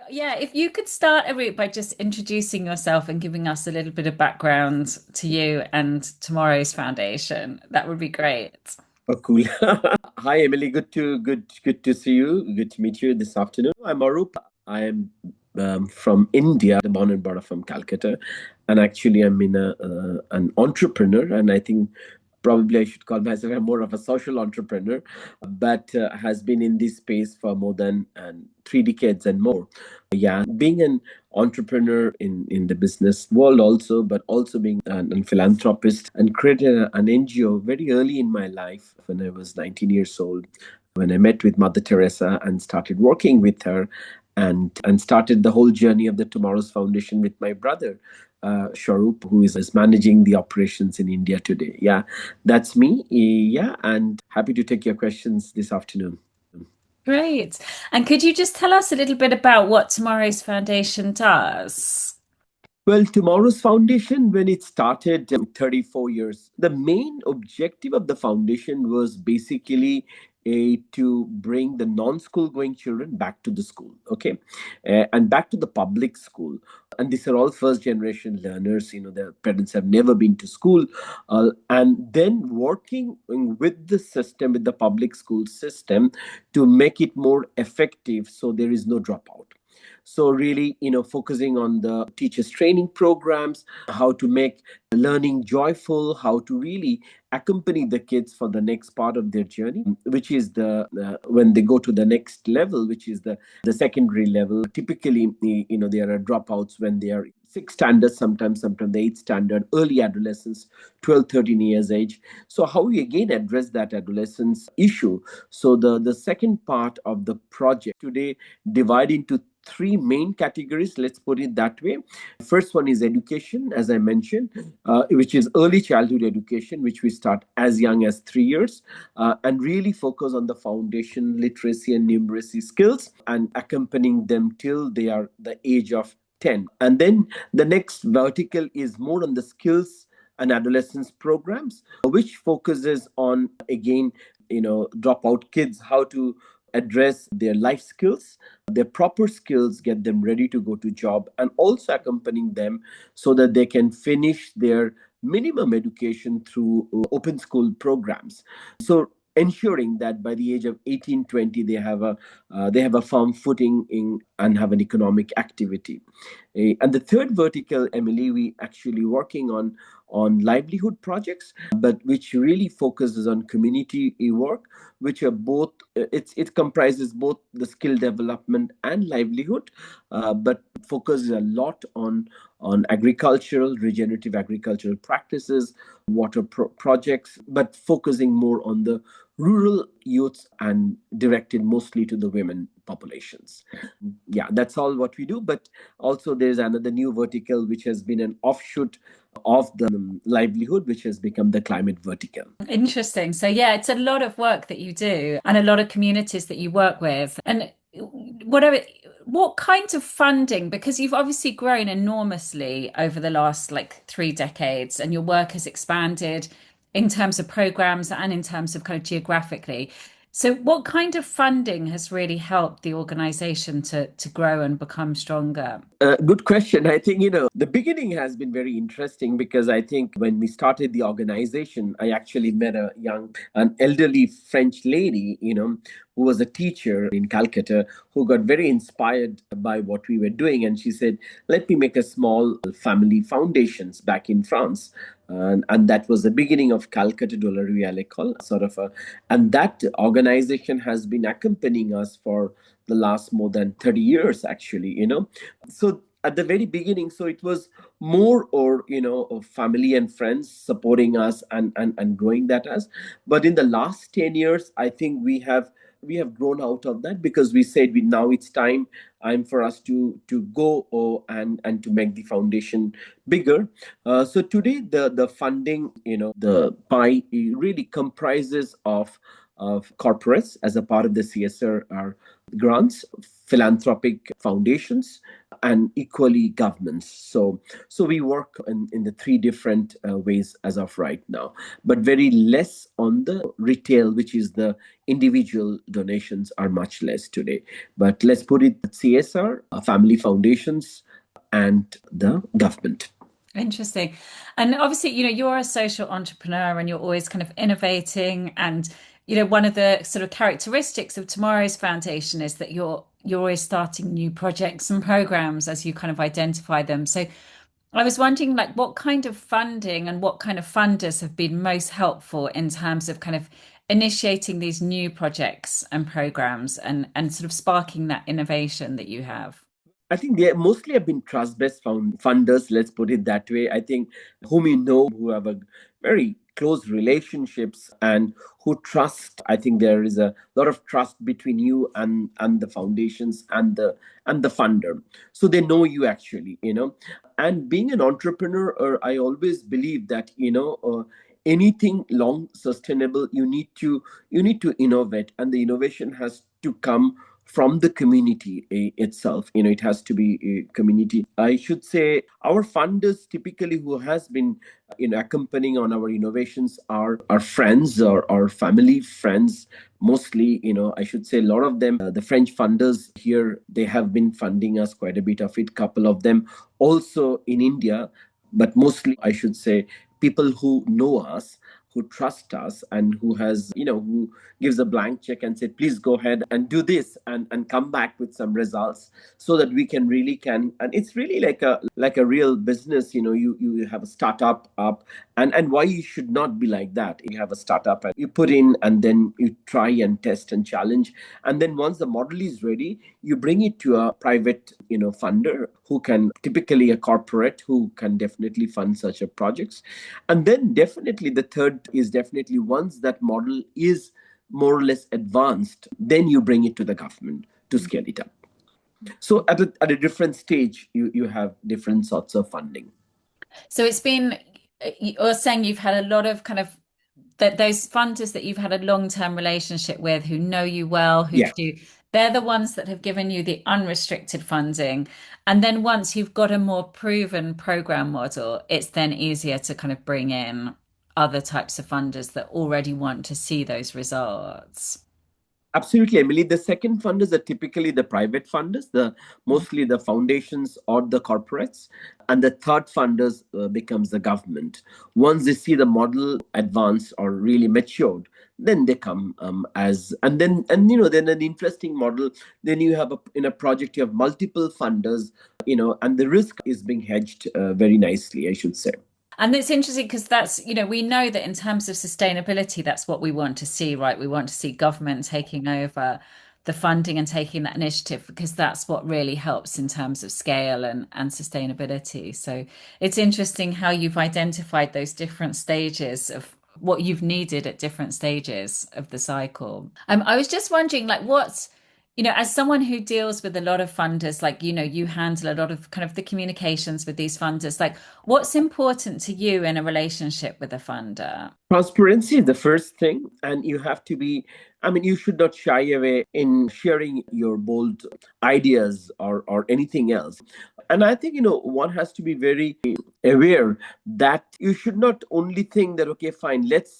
Yeah, if you could start, Arup, by just introducing yourself and giving us a little bit of background to you and Tomorrow's Foundation, that would be great. Oh, cool. Hi, Emily. Good to see you. Good to meet you this afternoon. I'm Arup. I am from India, born and brought up from Calcutta, and actually I'm in an entrepreneur, and I think probably I should call myself more of a social entrepreneur, but has been in this space for more than 3 decades and more. Yeah, being an entrepreneur in the business world also, but also being an philanthropist and created an NGO very early in my life when I was 19 years old, when I met with Mother Teresa and started working with her and started the whole journey of the Tomorrow's Foundation with my brother. Sharup, who is managing the operations in India today. Yeah, that's me. Yeah, and happy to take your questions this afternoon. Great. And could you just tell us a little bit about what Tomorrow's Foundation does? Well, Tomorrow's Foundation, when it started 34 years, the main objective of the foundation was basically to bring the non-school going children back to the school, okay, and back to the public school. And these are all first generation learners, their parents have never been to school, and then working with the system, with the public school system, to make it more effective so there is no dropout. So really, focusing on the teachers training programs, how to make learning joyful, how to really accompany the kids for the next part of their journey, which is the when they go to the next level, which is the secondary level. Typically, there are dropouts when they are sixth standard, sometimes the eighth standard, early adolescence, 12, 13 years age. So how we again address that adolescence issue? So the second part of the project today divide into three main categories, let's put it that way. First one is education, as I mentioned, which is early childhood education, which we start as young as 3 years, and really focus on the foundation literacy and numeracy skills and accompanying them till they are the age of 10. And then the next vertical is more on the skills and adolescence programs, which focuses on, again, dropout kids, how to address their life skills, their proper skills, get them ready to go to job, and also accompanying them so that they can finish their minimum education through open school programs. So ensuring that by the age of 18, 20, they have a firm footing in and have an economic activity. And the third vertical, Emily, we actually working on livelihood projects, but which really focuses on community work, which are both, it comprises both the skill development and livelihood, but focuses a lot on agricultural, regenerative agricultural practices, water projects, but focusing more on the rural youths and directed mostly to the women populations. Yeah, that's all what we do. But also there's another new vertical which has been an offshoot of the livelihood, which has become the climate vertical. Interesting. So, yeah, it's a lot of work that you do and a lot of communities that you work with. And whatever, what kinds of funding, because you've obviously grown enormously over the last like 3 decades and your work has expanded in terms of programs and in terms of kind of geographically. So, what kind of funding has really helped the organization to grow and become stronger? Good question. I think, the beginning has been very interesting because I think when we started the organization, I actually met an elderly French lady, who was a teacher in Calcutta, who got very inspired by what we were doing. And she said, let me make a small family foundations back in France. And that was the beginning of Calcutta de la Rue à l'École, and that organization has been accompanying us for the last more than 30 years, actually, so at the very beginning, so it was more, or of family and friends supporting us and growing that as. But in the last 10 years, I think we have grown out of that because we said, now it's time for us to go, and to make the foundation bigger. So today the funding, the pie, really comprises of corporates as a part of the CSR grants, philanthropic foundations, and equally governments. So we work in the three different ways as of right now, but very less on the retail, which is the individual donations are much less today. But let's put it CSR, family foundations, and the government. Interesting. And obviously, you're a social entrepreneur and you're always kind of innovating. And, one of the sort of characteristics of Tomorrow's Foundation is that you're always starting new projects and programs as you kind of identify them. So I was wondering, like, what kind of funding and what kind of funders have been most helpful in terms of kind of initiating these new projects and programs and sort of sparking that innovation that you have? I think they mostly have been trust-based funders. Let's put it that way. I think whom you know, who have a very close relationships and who trust. I think there is a lot of trust between you and the foundations and the funder. So they know you actually, And being an entrepreneur, I always believe that anything long sustainable, you need to innovate, and the innovation has to come from the community itself. It has to be a community. I should say our funders typically who has been accompanying on our innovations are our friends or our family friends. Mostly, I should say a lot of them, the French funders here, they have been funding us quite a bit of it. Couple of them also in India, but mostly I should say people who know us, who trust us, and who gives a blank check and said, please go ahead and do this and come back with some results, so that we can really can. And it's really like a real business. You have a startup up, and why you should not be like that. You have a startup and you put in, and then you try and test and challenge, and then once the model is ready, you bring it to a private funder who can, typically a corporate, who can definitely fund such a projects. And then definitely the third is definitely, once that model is more or less advanced, then you bring it to the government to scale it up. So at a different stage, you have different sorts of funding. So it's been, you're saying you've had a lot of kind of that those funders that you've had a long-term relationship with who know you well, who Yeah. do, they're the ones that have given you the unrestricted funding. And then once you've got a more proven program model, it's then easier to kind of bring in other types of funders that already want to see those results. Absolutely, Emily. The second funders are typically the private funders, the mostly the foundations or the corporates, and the third funders becomes the government. Once they see the model advanced or really matured, then they come then an interesting model. Then you have in a project you have multiple funders, and the risk is being hedged very nicely, I should say. And it's interesting because we know that in terms of sustainability, that's what we want to see, right? We want to see government taking over the funding and taking that initiative because that's what really helps in terms of scale and sustainability. So it's interesting how you've identified those different stages of what you've needed at different stages of the cycle. I was just wondering, like, as someone who deals with a lot of funders, like, you handle a lot of kind of the communications with these funders, like, what's important to you in a relationship with a funder? Transparency is the first thing, and you have to be, I mean, you should not shy away in sharing your bold ideas or anything else. And I think, one has to be very aware that you should not only think that, okay, fine, let's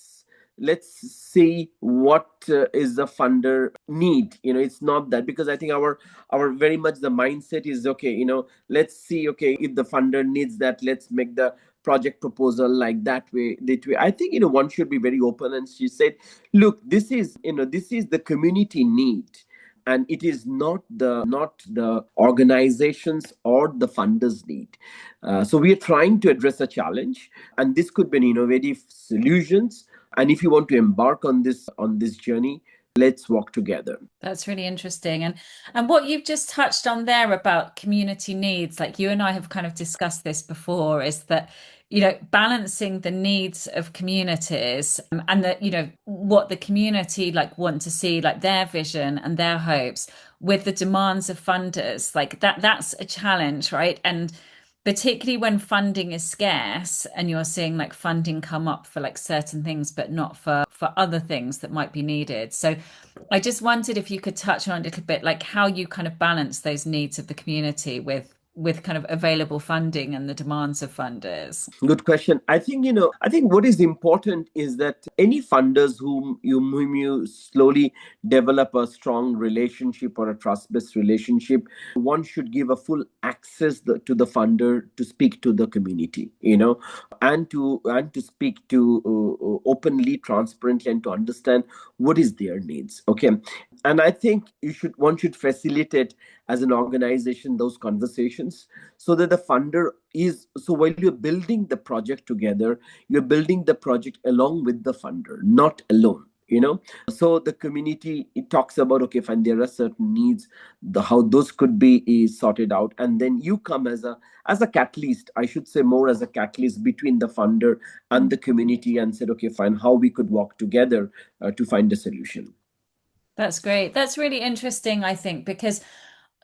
see what is the funder need. It's not that, because I think our very much the mindset is, okay, let's see, okay, if the funder needs that, let's make the project proposal like that way. I think, one should be very open, and she said, look, this is the community need, and it is not the organizations or the funders need. So we are trying to address a challenge, and this could be an innovative solutions. And if you want to embark on this journey, let's walk together. That's really interesting. And what you've just touched on there about community needs, like you and I have kind of discussed this before, is that, balancing the needs of communities and that, what the community like want to see, like their vision and their hopes with the demands of funders, like that's a challenge, right? And particularly when funding is scarce and you're seeing like funding come up for like certain things, but not for other things that might be needed. So I just wondered if you could touch on a little bit like how you kind of balance those needs of the community with with kind of available funding and the demands of funders? Good question. I think what is important is that any funders whom you slowly develop a strong relationship or a trust-based relationship, one should give a full access to the funder to speak to the community, and to speak to openly, transparently, and to understand what is their needs. Okay, and I think one should facilitate as an organization those conversations so that the funder is so while you're building the project together, you're building the project along with the funder, not alone. So the community, it talks about, okay, fine, there are certain needs, the how those could be is sorted out, and then you come as a catalyst, I should say, more as a catalyst between the funder and the community, and said, okay, fine, how we could work together to find a solution. That's great. That's really interesting, I think, because,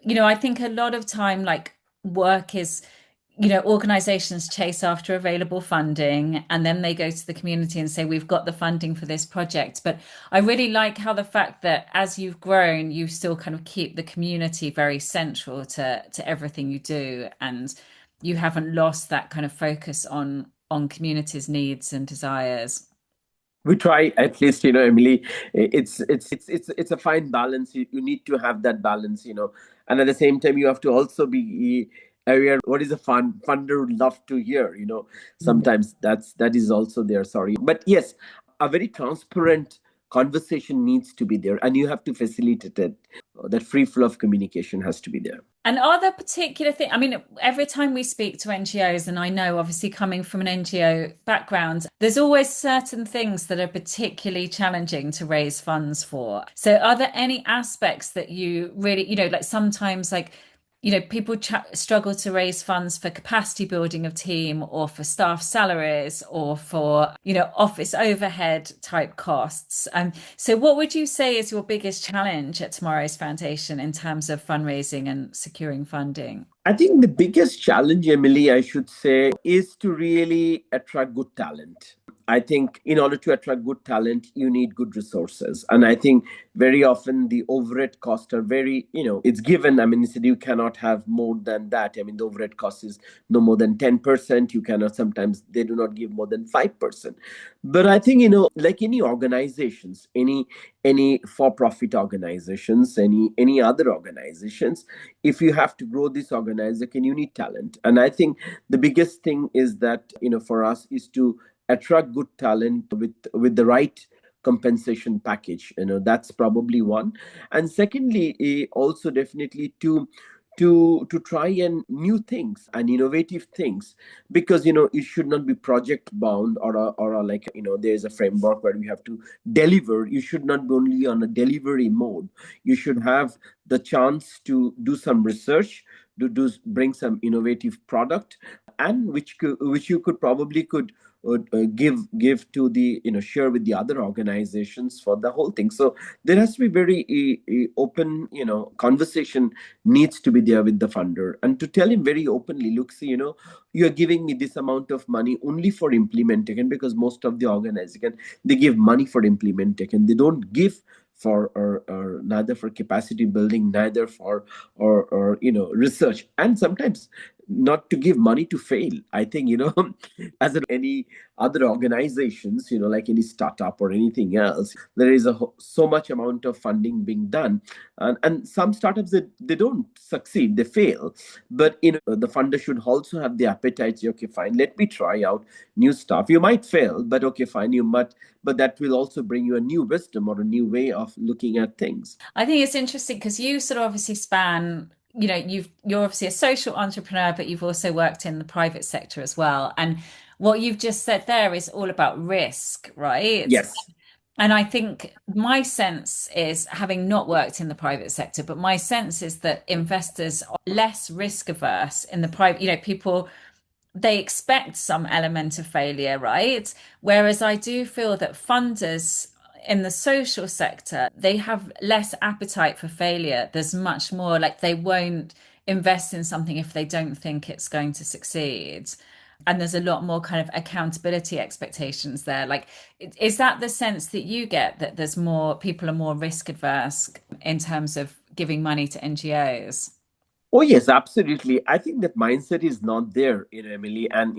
I think a lot of time, like work is, organizations chase after available funding and then they go to the community and say, we've got the funding for this project. But I really like how the fact that as you've grown, you still kind of keep the community very central to everything you do. And you haven't lost that kind of focus on communities' needs and desires. We try, at least, Emily. It's a fine balance. You need to have that balance, and at the same time you have to also be aware what is a funder would love to hear. Sometimes that is also there. Sorry, but yes, a very transparent conversation needs to be there, and you have to facilitate it. That free flow of communication has to be there. And are there particular things? I mean, every time we speak to NGOs, and I know obviously coming from an NGO background, there's always certain things that are particularly challenging to raise funds for. So are there any aspects that you really, like sometimes like people struggle to raise funds for capacity building of team or for staff salaries or for, office overhead type costs. So what would you say is your biggest challenge at Tomorrow's Foundation in terms of fundraising and securing funding? I think the biggest challenge, Emily, I should say, is to really attract good talent. I think in order to attract good talent, you need good resources. And I think very often the overhead costs are very, it's given. I mean, it's, you cannot have more than that. I mean, the overhead cost is no more than 10%. You cannot, sometimes they do not give more than 5%. But I think, like any organizations, any for-profit organizations, any other organizations, if you have to grow this organization, you need talent. And I think the biggest thing is that, for us, is to attract good talent with the right compensation package. That's probably one. And secondly, also definitely to try and new things and innovative things, because it should not be project bound, or like, there's a framework where we have to deliver. You should not be only on a delivery mode. You should have the chance to do some research, to bring some innovative product, and which you could give to the, share with the other organizations for the whole thing. So there has to be very open, conversation needs to be there with the funder, and to tell him very openly, look, see, you're giving me this amount of money only for implementation, because most of the organization, they give money for implementation, they don't give for, or neither for capacity building, neither for, or research, and sometimes not to give money to fail. I think, as in any other organizations, like any startup or anything else, there is so much amount of funding being done, and some startups, they don't succeed, they fail. But the funder should also have the appetite. Say, okay, fine, let me try out new stuff. You might fail, but okay, fine, you might, but that will also bring you a new wisdom or a new way of looking at things. I think it's interesting because you sort of obviously span, you're obviously a social entrepreneur, but you've also worked in the private sector as well. And what you've just said there is all about risk, right? Yes. And I think my sense is, having not worked in the private sector, but my sense is that investors are less risk averse in the private, people, they expect some element of failure, right? Whereas I do feel that funders in the social sector, they have less appetite for failure. There's much more like they won't invest in something if they don't think it's going to succeed. And there's a lot more kind of accountability expectations there. Like, is that the sense that you get, that there's more people are more risk adverse in terms of giving money to NGOs? Oh yes, absolutely. I think that mindset is not there, Emily, and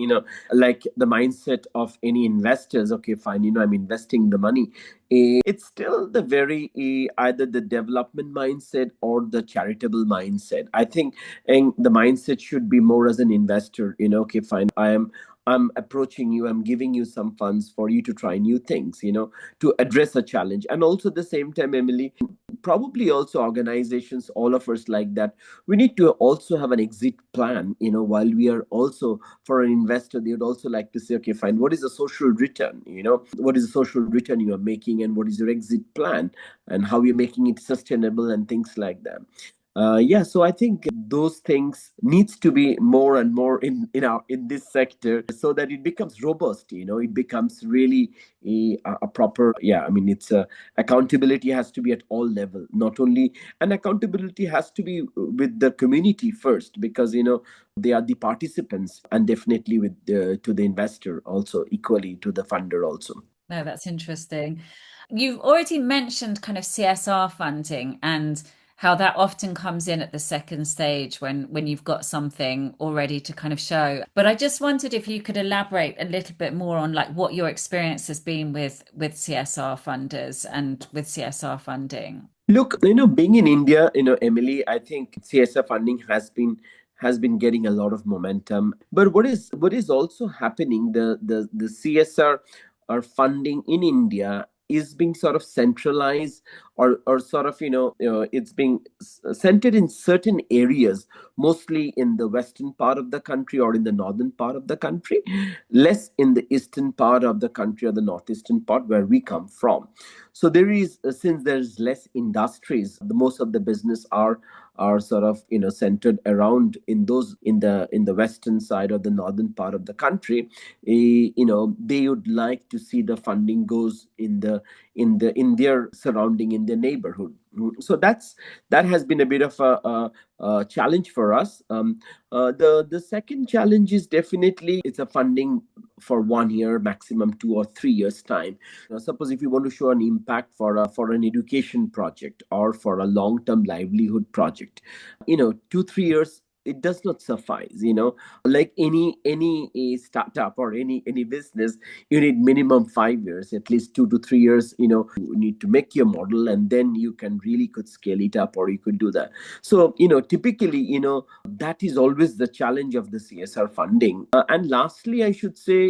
like the mindset of any investors. Okay, fine, I'm investing the money. It's still the very either the development mindset or the charitable mindset. I think, and the mindset should be more as an investor. Okay, fine, I'm approaching you. I'm giving you some funds for you to try new things. To address a challenge, and also at the same time, Emily, probably also organizations, all of us like that, we need to also have an exit plan. While we are also, for an investor, they would also like to say, okay, fine, what is the social return? What is the social return you are making, and what is your exit plan, and how you're making it sustainable, and things like that. Yeah, so I think those things needs to be more and more in this sector, so that it becomes robust. It becomes really a proper, yeah, I mean, it's a accountability has to be at all level, not only, and accountability has to be with the community first, because they are the participants, and definitely with to the investor also, equally to the funder also. No, that's interesting. You've already mentioned kind of CSR funding and how that often comes in at the second stage when you've got something already to kind of show. But I just wondered if you could elaborate a little bit more on like what your experience has been with CSR funders and with CSR funding. Look, being in India, Emily, I think CSR funding has been getting a lot of momentum. But what is also happening, the CSR or funding in India is being sort of centralized, or sort of, it's being centered in certain areas, mostly in the western part of the country or in the northern part of the country, less in the eastern part of the country or the northeastern part where we come from. So there is, since there's less industries, the most of the business are sort of, centered around in those, in the western side or the northern part of the country. They would like to see the funding goes in their surrounding, in their neighborhood. So that has been a bit of a challenge for us. The second challenge is definitely, it's a funding for 1 year, maximum 2 or 3 years time. Suppose if you want to show an impact for an education project or for a long term livelihood project, 2 3 years, it does not suffice. Like any startup or any business, you need minimum 5 years, at least 2 to 3 years. You need to make your model, and then you can really could scale it up, or you could do that. So typically, that is always the challenge of the CSR funding. And lastly, I should say,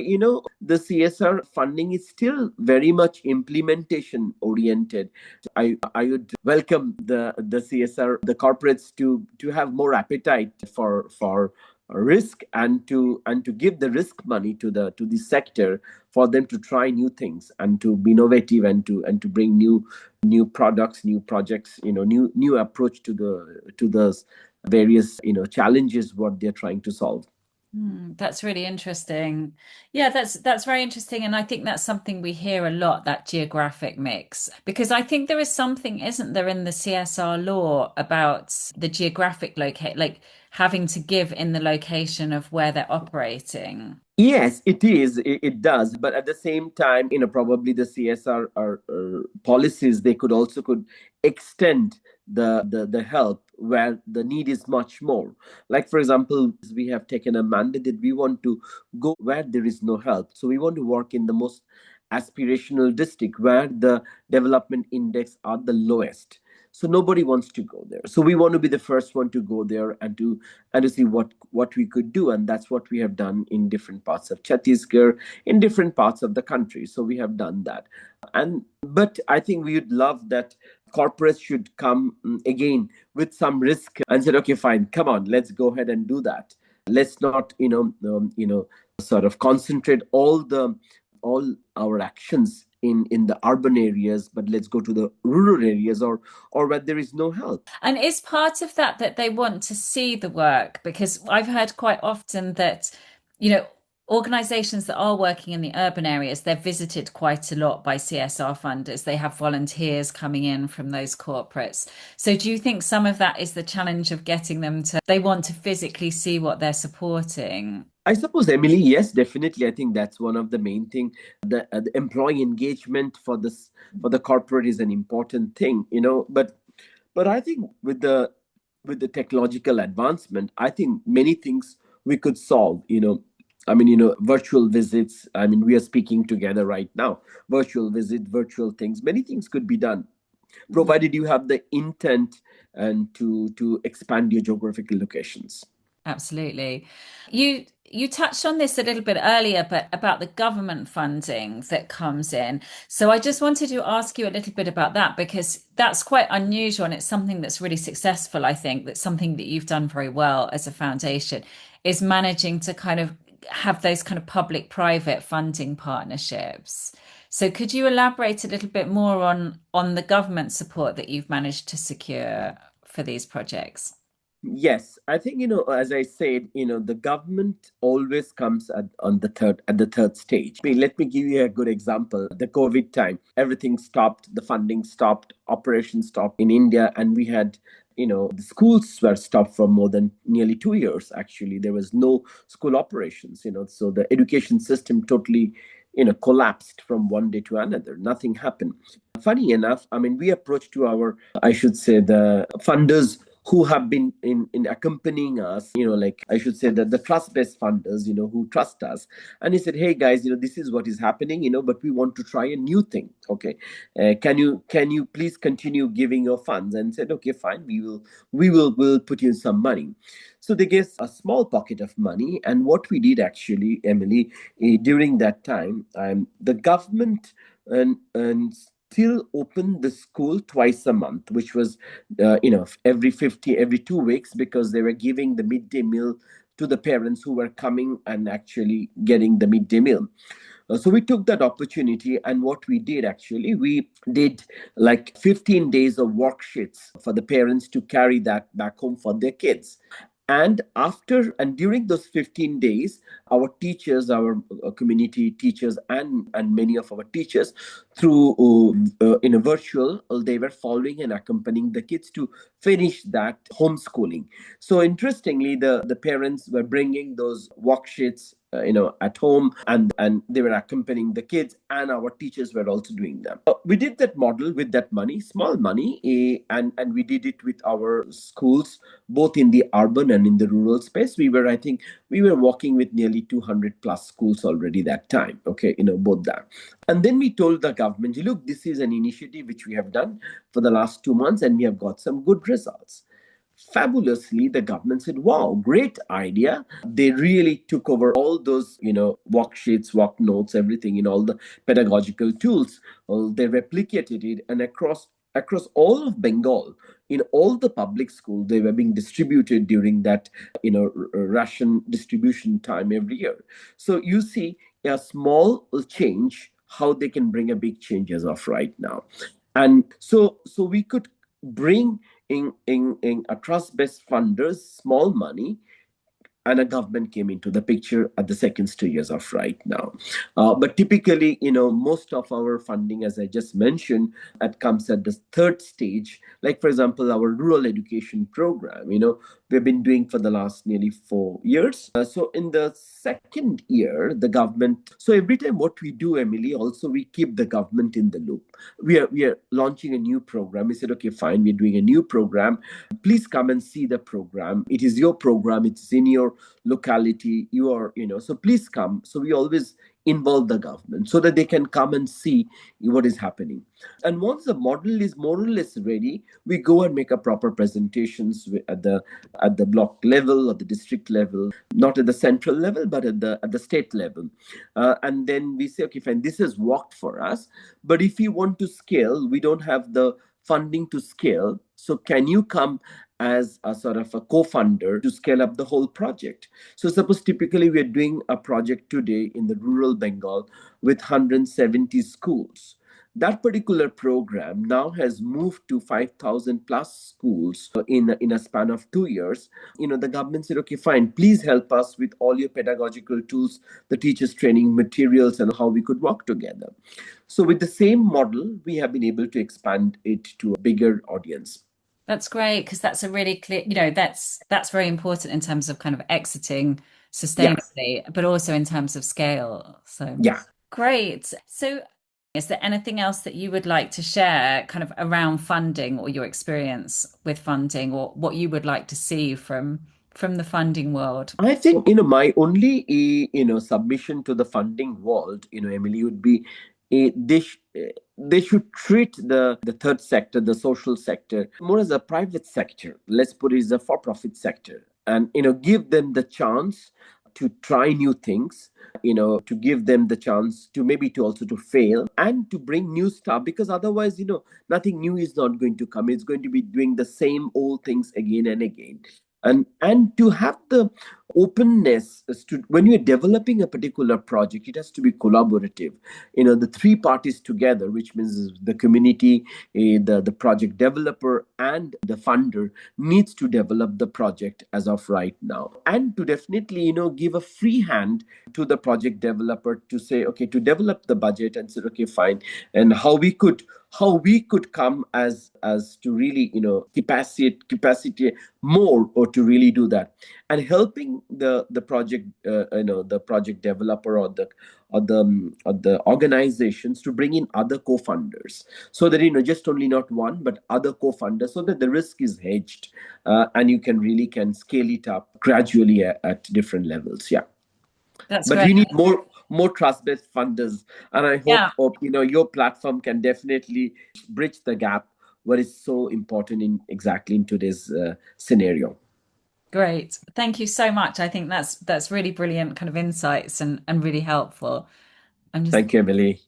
the CSR funding is still very much implementation oriented. I would welcome the CSR, the corporates, to have more appetite for risk, and to give the risk money to the sector, for them to try new things, and to be innovative, and to bring new products, new projects, new approach to the various challenges what they're trying to solve. That's really interesting. Yeah, that's very interesting. And I think that's something we hear a lot, that geographic mix. Because I think there is something, isn't there, in the CSR law about the geographic locate, like having to give in the location of where they're operating. Yes, it is. It does. But at the same time, probably the CSR or policies, they could extend the help where the need is much more. Like for example, we have taken a mandate that we want to go where there is no help. So we want to work in the most aspirational district where the development index are the lowest. So nobody wants to go there. So we want to be the first one to go there, and to see what we could do. And that's what we have done in different parts of Chhattisgarh, in different parts of the country. So we have done that. And but I think we would love that corporates should come, again, with some risk, and said, okay, fine, come on, let's go ahead and do that. Let's not, sort of concentrate all our actions in the urban areas, but let's go to the rural areas, or where there is no help. And is part of that that they want to see the work? Because I've heard quite often that, you know, organizations that are working in the urban areas, they're visited quite a lot by CSR funders. They have volunteers coming in from those corporates. So do you think some of that is the challenge of getting them to, they want to physically see what they're supporting? I suppose, Emily, yes, definitely. I think that's one of the main thing. The employee engagement for the corporate is an important thing. But I think with the with the technological advancement, I think many things we could solve. Virtual visits. I mean, we are speaking together right now. Virtual visit, virtual things. Many things could be done, Mhm. provided you have the intent and to expand your geographical locations. Absolutely. You touched on this a little bit earlier, but about the government funding that comes in. So I just wanted to ask you a little bit about that because that's quite unusual and it's something that's really successful, I think. That's something that you've done very well as a foundation, is managing to kind of have those kind of public-private funding partnerships. So could you elaborate a little bit more on the government support that you've managed to secure for these projects? Yes, I think, as I said, the government always comes at the third stage. Let me give you a good example. The COVID time, everything stopped, the funding stopped, operations stopped in India, and we had, the schools were stopped for more than nearly 2 years. Actually, there was no school operations. So the education system totally, collapsed from one day to another. Nothing happened. Funny enough, I mean, we approached to our, I should say, the funders who have been in accompanying us, like I should say that the trust-based funders, who trust us. And he said, hey guys, this is what is happening, but we want to try a new thing. Okay. Can you please continue giving your funds? And said, okay, fine, we'll put in some money. So they gave a small pocket of money. And what we did actually, Emily, during that time, the government and still opened the school twice a month, which was every 2 weeks, because they were giving the midday meal to the parents who were coming and actually getting the midday meal. So we took that opportunity, and what we did actually, we did like 15 days of worksheets for the parents to carry that back home for their kids. And during those 15 days, our teachers, our community teachers, and many of our teachers, through in a virtual, they were following and accompanying the kids to finish that homeschooling. So interestingly, the parents were bringing those worksheets, at home, and they were accompanying the kids, and our teachers were also doing them. We did that model with that money, small money, and we did it with our schools, both in the urban and in the rural space. I think we were working with nearly 200 plus schools already that time. Okay, both that. And then we told the government, look, this is an initiative which we have done for the last 2 months, and we have got some good results. Fabulously, the government said, wow, great idea. They really took over all those, worksheets, work notes, everything, all the pedagogical tools. Well, they replicated it, and across all of Bengal, in all the public schools, they were being distributed during that, ration distribution time every year. So you see a small change, how they can bring a big change as of right now. And so we could bring in a trust-based funders small money, and a government came into the picture at the second stage as of right now. But typically, most of our funding, as I just mentioned, it comes at the third stage. Like, for example, our rural education program, we've been doing for the last nearly 4 years. So in the second year, the government. So every time what we do, Emily, also we keep the government in the loop. We are launching a new program. We said, okay, fine, we're doing a new program. Please come and see the program. It is your program. It's in your locality. You are, so please come. So we always involve the government so that they can come and see what is happening. And once the model is more or less ready, we go and make a proper presentations at the block level or the district level, not at the central level, but at the state level. And then we say, okay, fine, this has worked for us. But if you want to scale, we don't have the funding to scale. So can you come as a sort of a co-funder to scale up the whole project? So suppose typically we're doing a project today in the rural Bengal with 170 schools. That particular program now has moved to 5,000 plus schools in a span of 2 years. The government said, okay, fine, please help us with all your pedagogical tools, the teachers training materials, and how we could work together. So with the same model, we have been able to expand it to a bigger audience. That's great because that's a really clear, that's very important in terms of kind of exiting Yeah, sustainably, but also in terms of scale. So yeah. great. So Is there anything else that you would like to share kind of around funding or your experience with funding or what you would like to see from the funding world? I think, my only, submission to the funding world, Emily, would be they should treat the third sector, the social sector, more as a private sector. Let's put it as a for-profit sector, and give them the chance to try new things, to give them the chance to maybe to also to fail and to bring new stuff, because otherwise, nothing new is not going to come. It's going to be doing the same old things again and again. And to have the openness as to when you're developing a particular project, it has to be collaborative. The three parties together, which means the community, the project developer, and the funder, needs to develop the project as of right now, and to definitely give a free hand to the project developer to say, okay, to develop the budget and say, okay, fine, and how we could come as to really capacity more, or to really do that, and helping the project, the project developer, or the organizations, to bring in other co-funders, so that just only not one but other co-funders, so that the risk is hedged, and you can scale it up gradually at different levels. Yeah. That's But great. you need more trust-based funders, and I Yeah, hope your platform can definitely bridge the gap, what is so important in exactly in today's scenario. great. Thank you so much. I think that's really brilliant kind of insights and really helpful. I'm just Thank you, Emily.